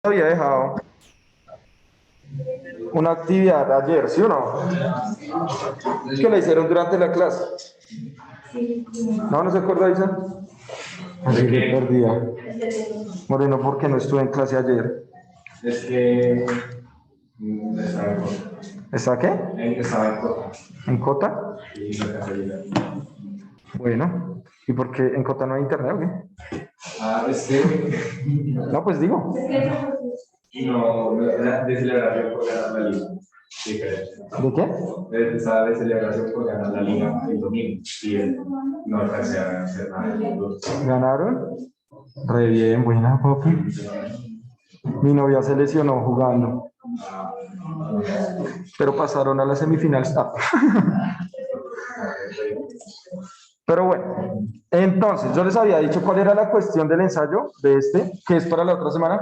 Había dejado una actividad ayer, ¿sí o no? Que la hicieron durante la clase. ¿No se acuerda, Isa? Así que perdida. Moreno, ¿por qué no estuve en clase ayer? Es que estaba en Cota. ¿Está qué? Estaba en Cota. ¿En Cota? Y la casualidad. Bueno. ¿Y por qué en Cota no hay internet o qué? Es que No, pues digo. no, de celebración por ganar la liga. Diferente. ¿De qué? Estaba de celebración por ganar la liga el domingo. Y no alcancé a hacer nada. ¿Ganaron? Re bien, buena, papi. Mi novia se lesionó jugando, pero pasaron a la semifinal. Pero bueno, entonces yo les había dicho cuál era la cuestión del ensayo de este, que es para la otra semana.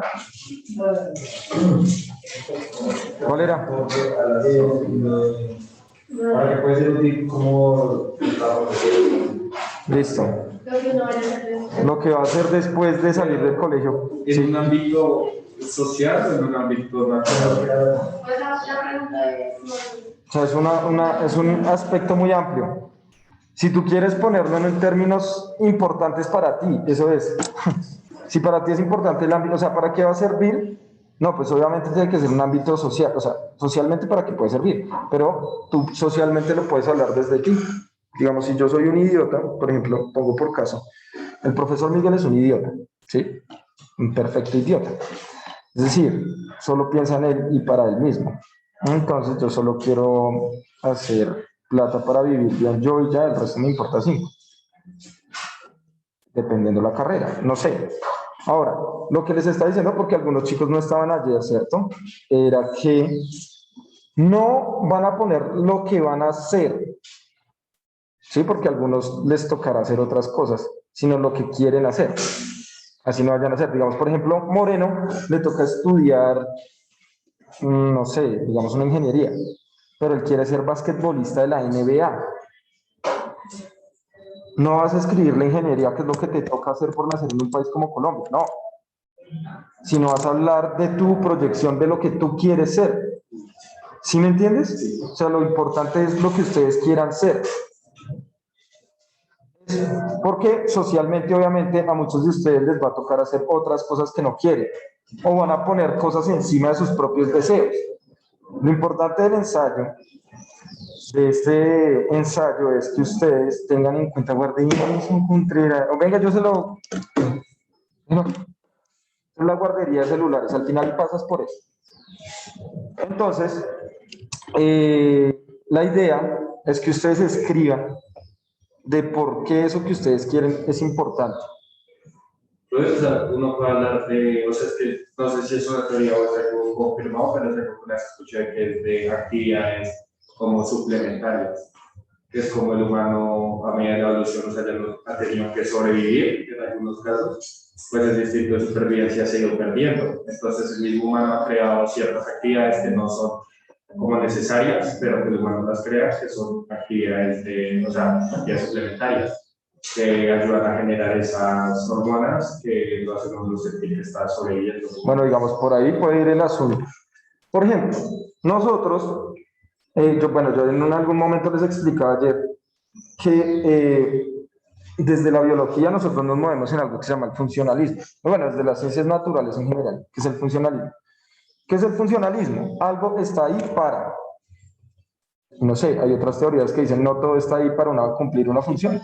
¿Cuál era? Para que puede ser útil como. Listo. Lo que va a hacer después de salir del colegio. ¿En un ámbito social o en un ámbito natural? O sea, es un aspecto muy amplio. Si tú quieres ponerlo en términos importantes para ti, eso es. Si para ti es importante el ámbito, o sea, ¿para qué va a servir? No, pues obviamente tiene que ser un ámbito social, o sea, socialmente para qué puede servir, pero tú socialmente lo puedes hablar desde ti. Digamos, si yo soy un idiota, por ejemplo, pongo por caso, el profesor Miguel es un idiota, ¿sí? Un perfecto idiota. Es decir, solo piensa en él y para él mismo. Entonces yo solo quiero hacer plata para vivir bien yo y ya, el resto me importa cinco, dependiendo la carrera, no sé. Ahora, lo que les está diciendo, porque algunos chicos no estaban ayer, ¿cierto? Era que no van a poner lo que van a hacer, ¿sí? Porque a algunos les tocará hacer otras cosas, sino lo que quieren hacer. Así no vayan a hacer. Digamos, por ejemplo, Moreno le toca estudiar, no sé, digamos una ingeniería, pero él quiere ser basquetbolista de la NBA. No vas a escribir la ingeniería, que es lo que te toca hacer por nacer en un país como Colombia, no, sino vas a hablar de tu proyección, de lo que tú quieres ser. ¿Sí me entiendes? O sea, lo importante es lo que ustedes quieran ser. Porque socialmente, obviamente, a muchos de ustedes les va a tocar hacer otras cosas que no quieren. O van a poner cosas encima de sus propios deseos. Lo importante del ensayo, de este ensayo, es que ustedes tengan en cuenta, guardianes en Contreras, o venga, yo se lo... No, la guardería de celulares, al final pasas por eso. Entonces, la idea es que ustedes escriban de por qué eso que ustedes quieren es importante. Entonces, o sea, uno puede hablar de, o sea, es que no sé si es una teoría o es algo confirmado, pero es algo que una escuché que es de actividades como suplementarias, que es como el humano a medida de la evolución, o sea, ya no ha tenido que sobrevivir en algunos casos, pues el instinto de supervivencia se ha ido perdiendo. Entonces, el mismo humano ha creado ciertas actividades que no son como necesarias, pero que el humano las crea, que son actividades de, o sea, actividades suplementarias que ayudan a generar esas hormonas que lo hacen a uno sentir que está sobreviviendo. Bueno, digamos, por ahí puede ir el asunto. Por ejemplo, nosotros, yo en algún momento les explicaba ayer que desde la biología nosotros nos movemos en algo que se llama el funcionalismo. Bueno, desde las ciencias naturales en general, que es el funcionalismo. ¿Qué es el funcionalismo? Algo está ahí para. No sé, hay otras teorías que dicen no todo está ahí para cumplir una función,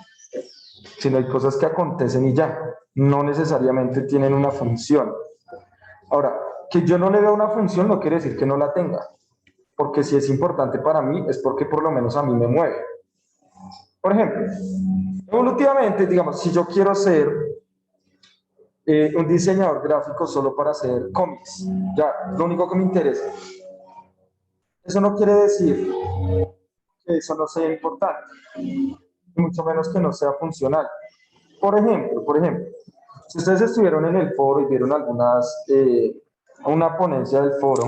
sino hay cosas que acontecen y ya, no necesariamente tienen una función. Ahora, que yo no le vea una función no quiere decir que no la tenga, porque si es importante para mí es porque por lo menos a mí me mueve. Por ejemplo, evolutivamente, digamos, si yo quiero ser un diseñador gráfico solo para hacer cómics, ya, lo único que me interesa. Eso no quiere decir que eso no sea importante, mucho menos que no sea funcional. Por ejemplo, si ustedes estuvieron en el foro y vieron una ponencia del foro,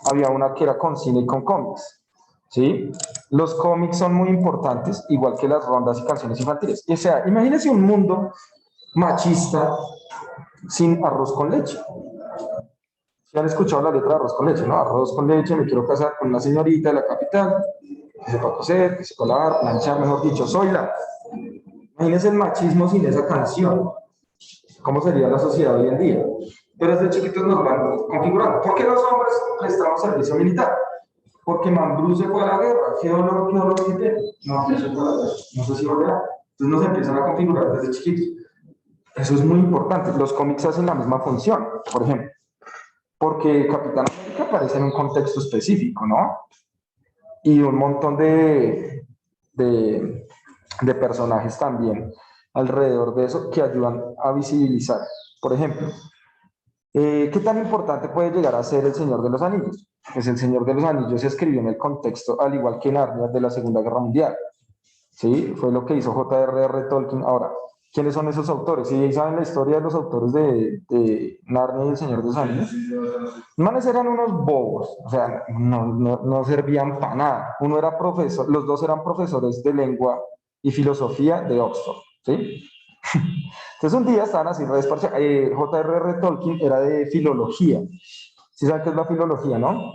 había una que era con cine y con cómics, ¿sí? Los cómics son muy importantes, igual que las rondas y canciones infantiles. O sea, imagínense un mundo machista sin arroz con leche. Si han escuchado la letra de arroz con leche, ¿no? Arroz con leche, me quiero casar con una señorita de la capital, que sepa coser, que sepa lavar, planchar, mejor dicho, soy la. Imagínense el machismo sin esa canción. ¿Cómo sería la sociedad hoy en día? Pero desde chiquitos nos van configurando. ¿Por qué los hombres prestamos servicio militar? Porque Mambrú se fue a la guerra. Qué dolor que tiene? No, que se fue a la guerra. No sé si volverá. Entonces nos empiezan a configurar desde chiquitos. Eso es muy importante. Los cómics hacen la misma función, por ejemplo. Porque Capitán América aparece en un contexto específico, ¿no? Y un montón de personajes también alrededor de eso que ayudan a visibilizar. Por ejemplo, ¿qué tan importante puede llegar a ser El Señor de los Anillos? Pues El Señor de los Anillos se escribió en el contexto, al igual que Narnia, de la Segunda Guerra Mundial. ¿Sí? Fue lo que hizo J.R.R. Tolkien. Ahora, ¿quiénes son esos autores? Si saben la historia de los autores de Narnia y El Señor de los Anillos, manes eran unos bobos, o sea, no servían para nada. Uno era profesor, los dos eran profesores de lengua y filosofía de Oxford, ¿sí? Entonces un día estaban así, J.R.R. Tolkien era de filología. ¿Sí saben qué es la filología, no?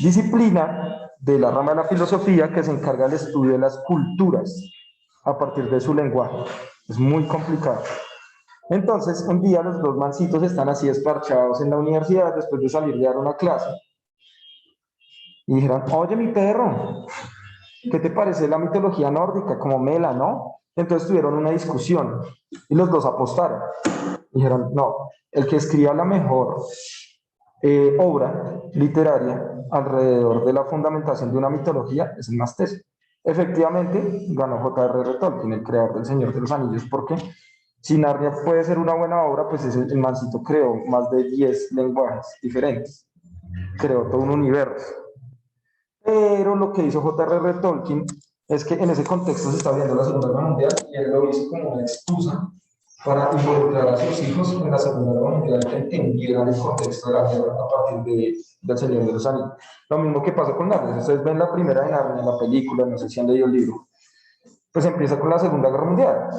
Disciplina de la rama de la filosofía que se encarga del estudio de las culturas a partir de su lenguaje. Es muy complicado. Entonces, un día los dos mancitos están así esparchados en la universidad después de salir de dar una clase y dijeron, oye, mi perro, ¿qué te parece la mitología nórdica? Como Mela, ¿no? Entonces tuvieron una discusión y los dos apostaron. Dijeron, no, el que escriba la mejor obra literaria alrededor de la fundamentación de una mitología es el más teso. Efectivamente, ganó J.R.R. Tolkien, el creador del Señor de los Anillos, porque si Narnia puede ser una buena obra, pues el mancito creó más de 10 lenguajes diferentes, creó todo un universo. Pero lo que hizo J.R.R. Tolkien es que en ese contexto se está viendo la Segunda Guerra Mundial y él lo hizo como una excusa para involucrar a sus hijos en la Segunda Guerra Mundial, que entendieran el contexto de la guerra a partir del Señor de los Anillos. Lo mismo que pasa con Narnia. Ustedes ven la primera de Narnia, la película, no sé si han leído el libro, pues empieza con la Segunda Guerra Mundial.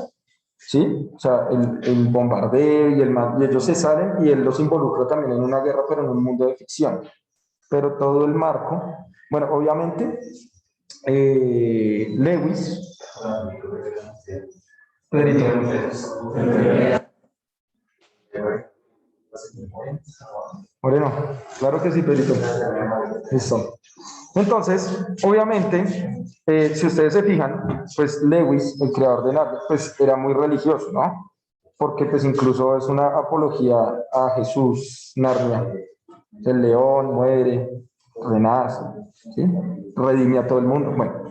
¿Sí? O sea, el bombardeo y ellos se salen y él los involucra también en una guerra, pero en un mundo de ficción. Pero todo el marco, bueno, obviamente, Lewis, Pedrito, Moreno, claro que sí, Pedrito. Listo. Entonces, obviamente, si ustedes se fijan, pues Lewis, el creador de Narnia, pues era muy religioso, ¿no? Porque pues incluso es una apología a Jesús, Narnia. El león muere, renace, ¿sí? Redime a todo el mundo. Bueno,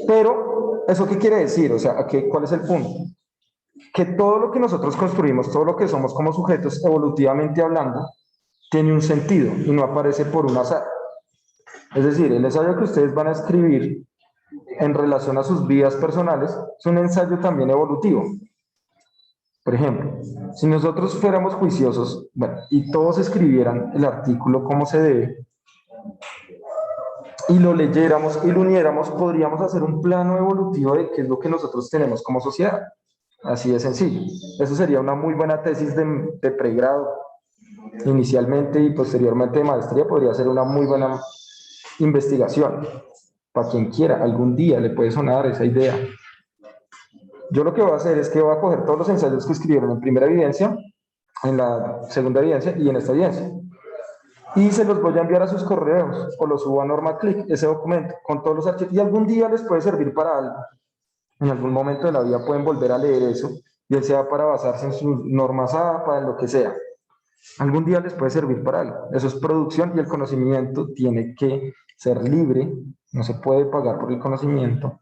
pero, ¿eso qué quiere decir? O sea, ¿cuál es el punto? Que todo lo que nosotros construimos, todo lo que somos como sujetos, evolutivamente hablando, tiene un sentido y no aparece por un azar. Es decir, el ensayo que ustedes van a escribir en relación a sus vidas personales es un ensayo también evolutivo. Por ejemplo, si nosotros fuéramos juiciosos, bueno, y todos escribieran el artículo como se debe, y lo leyéramos y lo uniéramos, podríamos hacer un plano evolutivo de qué es lo que nosotros tenemos como sociedad. Así de sencillo. Eso sería una muy buena tesis de pregrado inicialmente y posteriormente de maestría. Podría ser una muy buena investigación. Para quien quiera, algún día le puede sonar esa idea. Yo lo que voy a hacer es que voy a coger todos los ensayos que escribieron en primera evidencia, en la segunda evidencia y en esta evidencia. Y se los voy a enviar a sus correos o los subo a NormaClick, ese documento, con todos los archivos. Y algún día les puede servir para algo. En algún momento de la vida pueden volver a leer eso, bien sea para basarse en sus normas APA, en lo que sea. Algún día les puede servir para algo. Eso es producción y el conocimiento tiene que ser libre, no se puede pagar por el conocimiento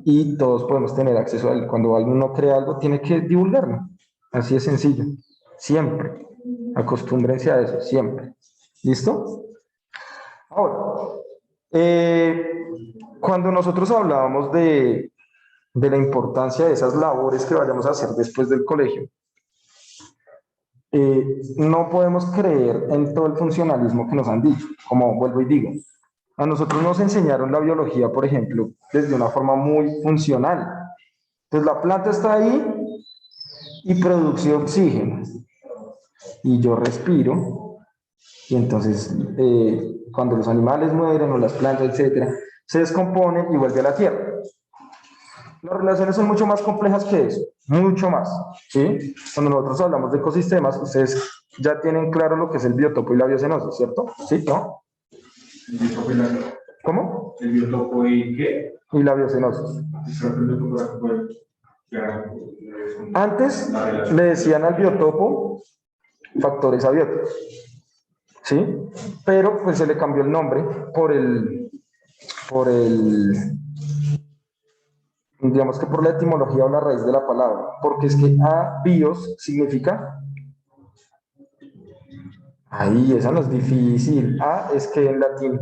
y todos podemos tener acceso a él. Cuando alguno crea algo, tiene que divulgarlo. Así es sencillo. Siempre. Acostúmbrense a eso, siempre. ¿Listo? Ahora, cuando nosotros hablábamos de la importancia de esas labores que vayamos a hacer después del colegio, no podemos creer en todo el funcionalismo que nos han dicho, como vuelvo y digo. A nosotros nos enseñaron la biología, por ejemplo, desde una forma muy funcional. Entonces la planta está ahí y produce oxígeno. Y yo respiro Y entonces, cuando los animales mueren o las plantas, etcétera, se descomponen y vuelve a la tierra. Las relaciones son mucho más complejas que eso, mucho más, ¿sí? Cuando nosotros hablamos de ecosistemas, ustedes ya tienen claro lo que es el biotopo y la biocenosis, ¿cierto? ¿Sí? ¿No? El biotopo y la... ¿Cómo? ¿El biotopo y qué? Y la biocenosis. Antes le decían al biotopo factores abióticos, ¿sí? Pero pues se le cambió el nombre por el, digamos que por la etimología o la raíz de la palabra, porque es que abios significa, ahí, esa no es difícil, a es que en latín,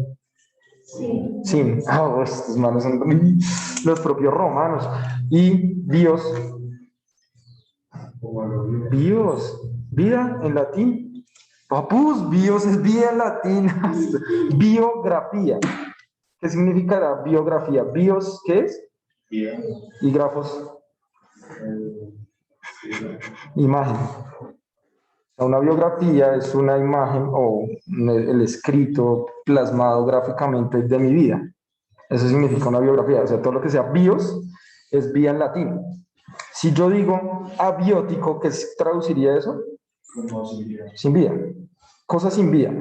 sin, estos manos son los propios romanos, y bios, vida en latín, papus, bios es vida en latín, biografía, ¿qué significará biografía? Bios, ¿qué es? Y grafos, imagen. Una biografía es una imagen o el escrito plasmado gráficamente de mi vida. Eso significa una biografía. O sea, todo lo que sea bios es vía en latín. Si yo digo abiótico, ¿qué traduciría eso? Sin vida. Cosa sin vida.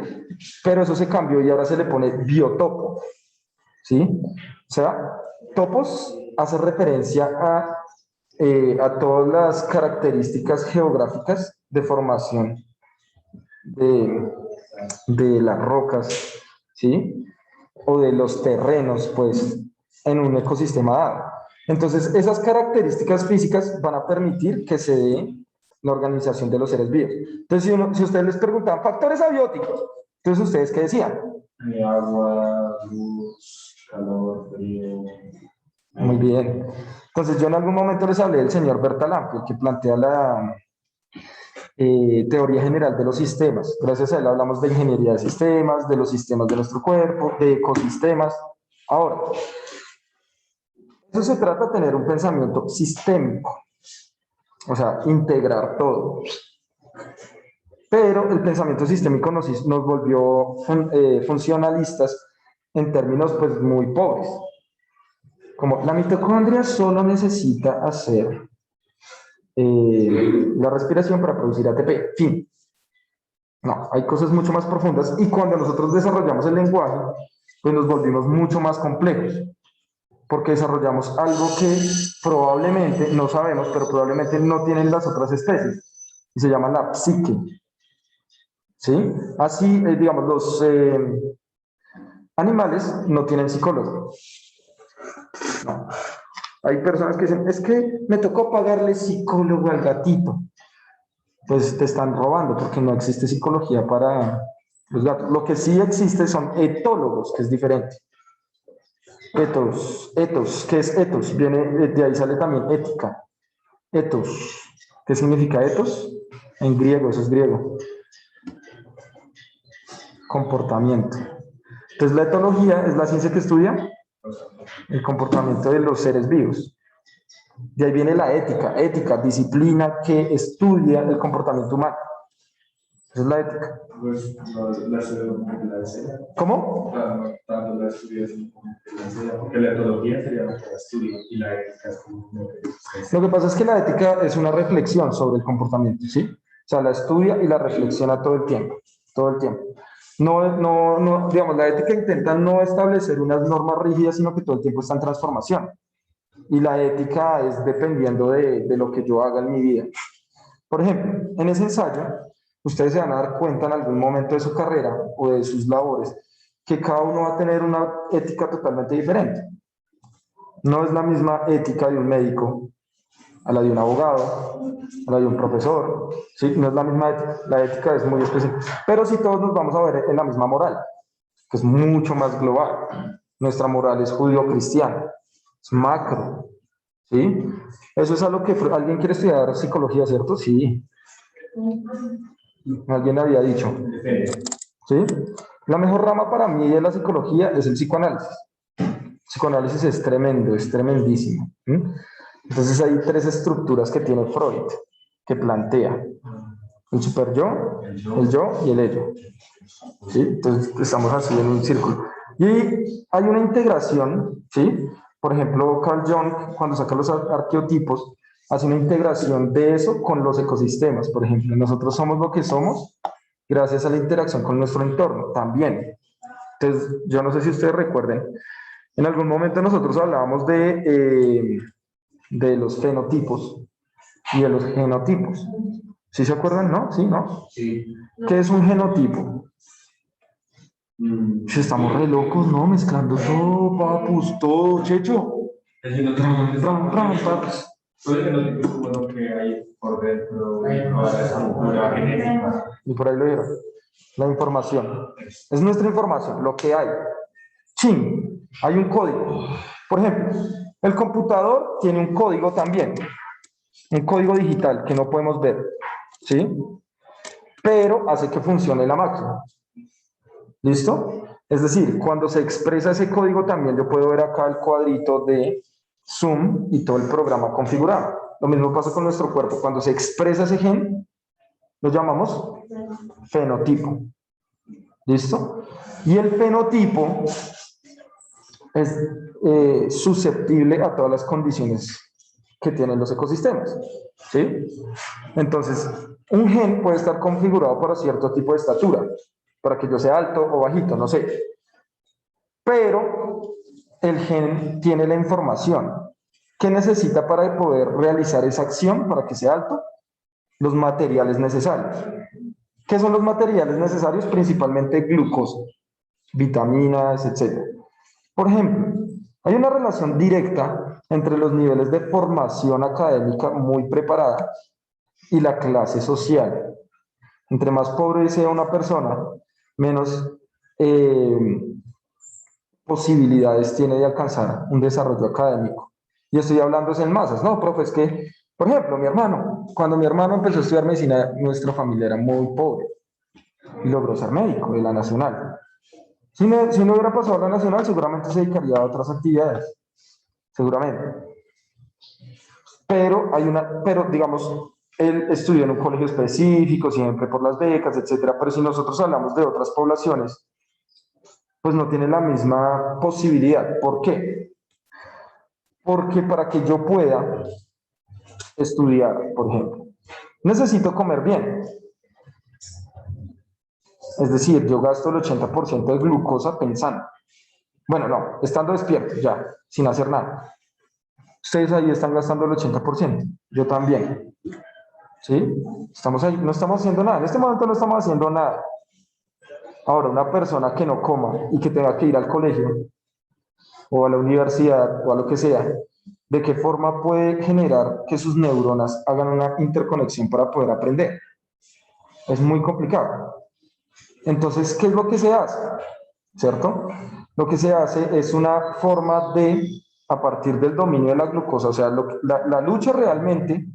Pero eso se cambió y ahora se le pone biotopo. ¿Sí? O sea, topos hace referencia a todas las características geográficas de formación de las rocas, ¿sí? O de los terrenos, pues, en un ecosistema dado. Entonces, esas características físicas van a permitir que se dé la organización de los seres vivos. Entonces, si ustedes les preguntan factores abióticos, entonces, ¿ustedes qué decían? Agua, luz, calor, frío. Muy bien. Entonces, yo en algún momento les hablé del señor Bertalanffy, que plantea la teoría general de los sistemas. Gracias a él hablamos de ingeniería de sistemas, de los sistemas de nuestro cuerpo, de ecosistemas. Ahora, eso se trata de tener un pensamiento sistémico, o sea, integrar todo. Pero el pensamiento sistémico nos volvió funcionalistas en términos pues muy pobres. Como la mitocondria solo necesita hacer la respiración para producir ATP, fin. No, hay cosas mucho más profundas y cuando nosotros desarrollamos el lenguaje, pues nos volvimos mucho más complejos, porque desarrollamos algo que probablemente, no sabemos, pero probablemente no tienen las otras especies, y se llama la psique. ¿Sí? Así, digamos, los animales no tienen psicólogo. No. Hay personas que dicen, es que me tocó pagarle psicólogo al gatito. Pues te están robando porque no existe psicología para los gatos. Lo que sí existe son etólogos, que es diferente. Etos, ¿qué es etos? Viene, de ahí sale también ética. Etos, ¿qué significa etos? En griego, eso es griego. Comportamiento. Entonces la etología es la ciencia que estudia el comportamiento de los seres vivos. De ahí viene la ética, disciplina que estudia el comportamiento humano. Esa es la ética. Pues la enseña. ¿Cómo? Tanto la estudia como la enseña, porque la etología sería lo que la estudia y la ética es como lo que Lo que pasa es que la ética es una reflexión sobre el comportamiento, ¿sí? O sea, la estudia y la reflexiona todo el tiempo, todo el tiempo. No, digamos, la ética intenta no establecer unas normas rígidas, sino que todo el tiempo está en transformación. Y la ética es dependiendo de lo que yo haga en mi vida. Por ejemplo, en ese ensayo, ustedes se van a dar cuenta en algún momento de su carrera o de sus labores que cada uno va a tener una ética totalmente diferente. No es la misma ética de un médico a la de un abogado, a la de un profesor, ¿sí? No es la misma ética, la ética es muy específica, pero sí todos nos vamos a ver en la misma moral, que es mucho más global. Nuestra moral es judío-cristiana, es macro, ¿sí? Eso es algo que alguien quiere estudiar psicología, ¿cierto? Sí. Alguien había dicho, ¿sí? La mejor rama para mí de la psicología es el psicoanálisis. El psicoanálisis es tremendo, es tremendísimo. ¿Sí? Entonces hay tres estructuras que tiene Freud, que plantea. El super yo, el yo y el ello. ¿Sí? Entonces estamos así en un círculo. Y hay una integración, ¿sí? Por ejemplo, Carl Jung, cuando saca los arqueotipos, hace una integración de eso con los ecosistemas. Por ejemplo, nosotros somos lo que somos gracias a la interacción con nuestro entorno también. Entonces, yo no sé si ustedes recuerden, en algún momento nosotros hablábamos de los fenotipos y de los genotipos. ¿Sí se acuerdan? ¿No? ¿Sí? ¿No? Sí. ¿Qué es un genotipo? Si estamos re locos, ¿no? Mezclando todo, papus, todo, Checho. El genotipo papus. Puede que no te como lo que hay por dentro de toda la estructura genética. Y por ahí lo vieron. La información. Es nuestra información, lo que hay. Chin, hay un código. Por ejemplo, el computador tiene un código también. Un código digital que no podemos ver. ¿Sí? Pero hace que funcione la máquina. ¿Listo? Es decir, cuando se expresa ese código también yo puedo ver acá el cuadrito de Zoom y todo el programa configurado. Lo mismo pasa con nuestro cuerpo. Cuando se expresa ese gen, lo llamamos fenotipo. ¿Listo? Y el fenotipo es susceptible a todas las condiciones que tienen los ecosistemas. ¿Sí? Entonces, un gen puede estar configurado para cierto tipo de estatura, para que yo sea alto o bajito, no sé. Pero el gen tiene la información. ¿Qué necesita para poder realizar esa acción para que sea alto? Los materiales necesarios. ¿Qué son los materiales necesarios? Principalmente glucosa, vitaminas, etc. Por ejemplo, hay una relación directa entre los niveles de formación académica muy preparada y la clase social. Entre más pobre sea una persona, menos posibilidades tiene de alcanzar un desarrollo académico. Y estoy hablando en masas, no, profe, es que, por ejemplo, mi hermano, cuando mi hermano empezó a estudiar medicina, nuestra familia era muy pobre y logró ser médico de la Nacional. Si no hubiera pasado a la Nacional, seguramente se dedicaría a otras actividades, seguramente. Pero digamos, él estudió en un colegio específico, siempre por las becas, etcétera. Pero si nosotros hablamos de otras poblaciones, pues no tiene la misma posibilidad. ¿Por qué? Porque para que yo pueda estudiar, por ejemplo, necesito comer bien. Es decir, yo gasto el 80% de glucosa pensando. Bueno, no, estando despierto ya, sin hacer nada. Ustedes ahí están gastando el 80%, yo también. ¿Sí? Estamos ahí, no estamos haciendo nada. En este momento no estamos haciendo nada. Ahora, una persona que no coma y que tenga que ir al colegio o a la universidad o a lo que sea, ¿de qué forma puede generar que sus neuronas hagan una interconexión para poder aprender? Es muy complicado. Entonces, ¿qué es lo que se hace? ¿Cierto? Lo que se hace es una forma de, a partir del dominio de la glucosa, o sea, la lucha realmente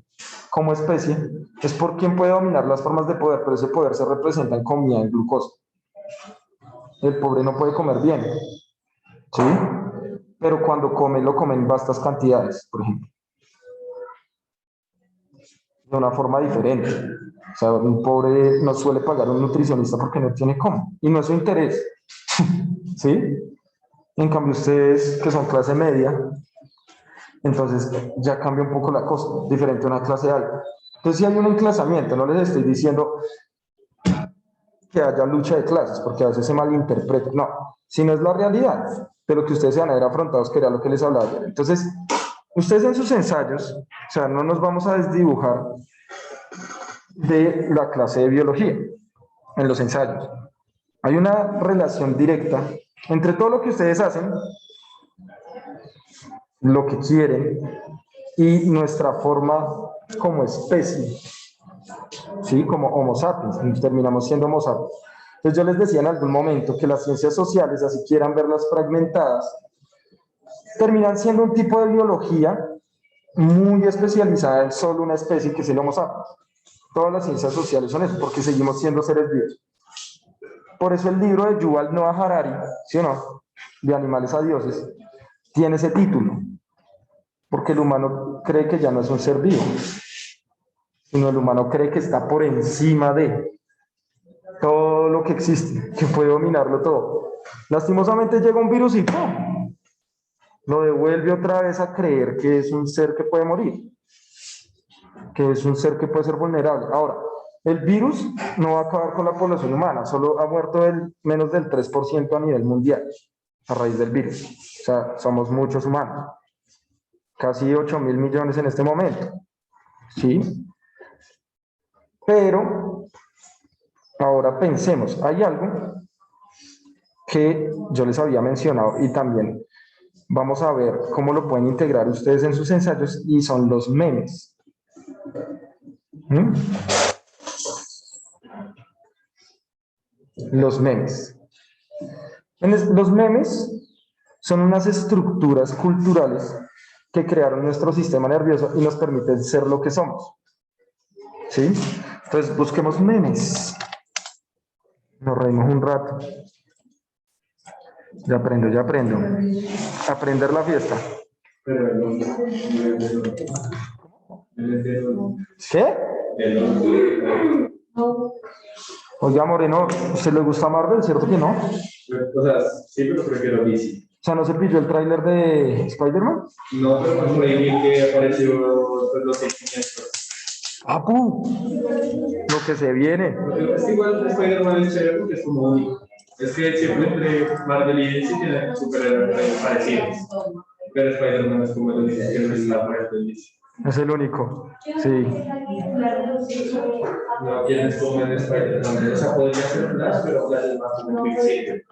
como especie es por quién puede dominar las formas de poder, pero ese poder se representa en comida, en glucosa. El pobre no puede comer bien, ¿sí? Pero cuando come, lo come en vastas cantidades, por ejemplo. De una forma diferente. O sea, un pobre no suele pagar a un nutricionista porque no tiene cómo. Y no es su interés. ¿Sí? En cambio, ustedes que son clase media, entonces ya cambia un poco la cosa, diferente a una clase alta. Entonces, si hay un enclasamiento, no les estoy diciendo que haya lucha de clases, porque a veces se malinterpreta. No, sino es la realidad de lo que ustedes se van a ver afrontados, que era lo que les hablaba ayer. Entonces, ustedes en sus ensayos, o sea, no nos vamos a desdibujar de la clase de biología en los ensayos. Hay una relación directa entre todo lo que ustedes hacen, lo que quieren y nuestra forma como especie, ¿sí? Como Homo sapiens, terminamos siendo Homo sapiens. Entonces yo les decía en algún momento que las ciencias sociales, así quieran verlas fragmentadas, terminan siendo un tipo de biología muy especializada en solo una especie que es el Homo sapiens. Todas las ciencias sociales son eso, porque seguimos siendo seres vivos. Por eso el libro de Yuval Noah Harari, ¿sí o no? De Animales a Dioses, tiene ese título, porque el humano cree que ya no es un ser vivo. sino el humano cree que está por encima de todo lo que existe, que puede dominarlo todo. Lastimosamente llega un virus y ¡pum!, lo devuelve otra vez a creer que es un ser que puede morir, que es un ser que puede ser vulnerable. Ahora, el virus no va a acabar con la población humana, solo ha muerto menos del 3% a nivel mundial a raíz del virus. O sea, somos muchos humanos, casi 8.000 millones en este momento, ¿sí? Pero ahora pensemos, hay algo que yo les había mencionado y también vamos a ver cómo lo pueden integrar ustedes en sus ensayos, y son los memes. ¿Mm? Los memes. Los memes son unas estructuras culturales que crearon nuestro sistema nervioso y nos permiten ser lo que somos. ¿Sí? Entonces busquemos memes. Nos reímos un rato. Ya aprendo, ya aprendo. Aprender la fiesta. ¿Qué? Oiga, Moreno, ¿usted le gusta Marvel? ¿Cierto que no? O sea, sí, pero prefiero DC. O sea, ¿no se pilló el tráiler de Spider-Man? No, pero por ahí vi que apareció pues, los 600. ¡Apu! Lo que se viene. Es que igual Spider-Man es chévere porque es como único. Es que siempre entre Marvel y DC tienen superhéroes parecidos. Pero Spider-Man es como el único que no está fuera del DC. Es el único, sí. No tienes como en Spider-Man. O sea, podría ser Flash, pero Flash es más como Quicksilver.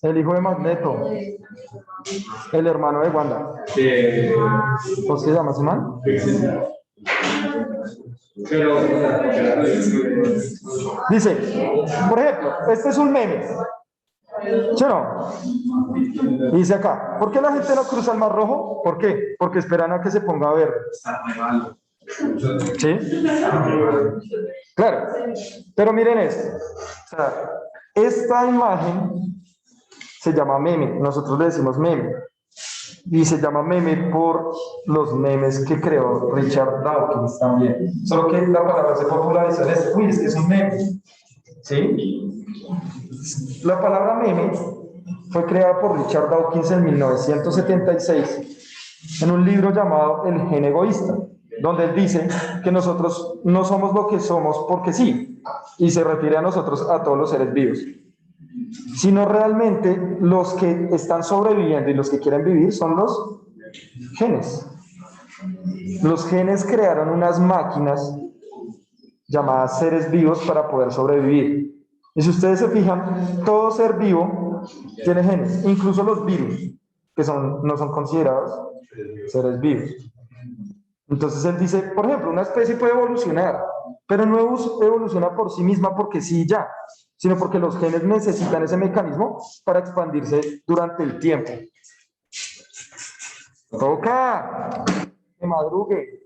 El hijo de Magneto. El hermano de Wanda. ¿Cómo se llama ese man? Pero, Dice, por ejemplo, este es un meme. ¿Sí o no? Dice acá, ¿por qué la gente no cruza el Mar Rojo? ¿Por qué? Porque esperan a que se ponga verde. ¿Sí? Claro. Pero miren esto. O sea, esta imagen se llama meme. Nosotros le decimos meme. Y se llama meme por los memes que creó Richard Dawkins también. Solo que la palabra se popularizó en este. Uy, es que es un meme. ¿Sí? La palabra meme fue creada por Richard Dawkins en 1976 en un libro llamado El gen egoísta, donde él dice que nosotros no somos lo que somos porque sí, y se refiere a nosotros, a todos los seres vivos, sino realmente los que están sobreviviendo y los que quieren vivir son los genes. Los genes crearon unas máquinas llamadas seres vivos para poder sobrevivir. Y si ustedes se fijan, todo ser vivo tiene genes, incluso los virus, que no son considerados seres vivos. Entonces él dice, por ejemplo, una especie puede evolucionar, pero no evoluciona por sí misma porque sí ya, sino porque los genes necesitan ese mecanismo para expandirse durante el tiempo. ¡Toca! ¡Que madrugue!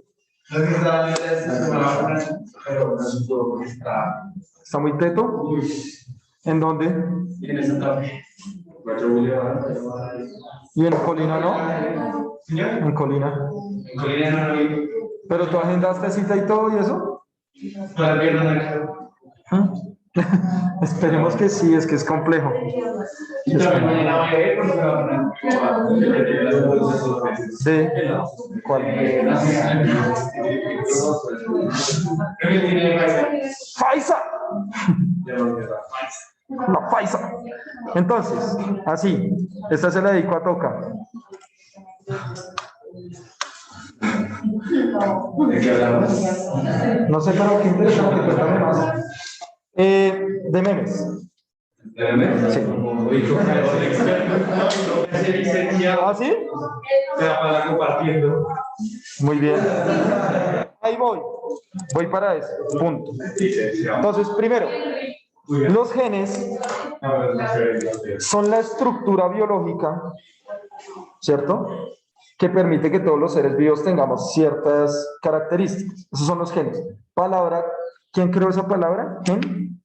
¿Está muy teto? ¿En dónde? ¿Y en Colina no? En Colina. ¿Pero tú agendaste cita y todo y eso? Esperemos que sí, es que es complejo. ¿De cuál? ¡Faisa! La Faisa. Entonces, así, esta se la dedico a Toca. No sé, pero qué interesante, cuéntame más. De memes. Sí. ¿Ah, sí? Para compartiendo. Muy bien. Ahí voy. Voy para eso. Punto. Entonces, primero, los genes son la estructura biológica, ¿cierto?, que permite que todos los seres vivos tengamos ciertas características. Esos son los genes. Palabra, ¿quién creó esa palabra? ¿Gen?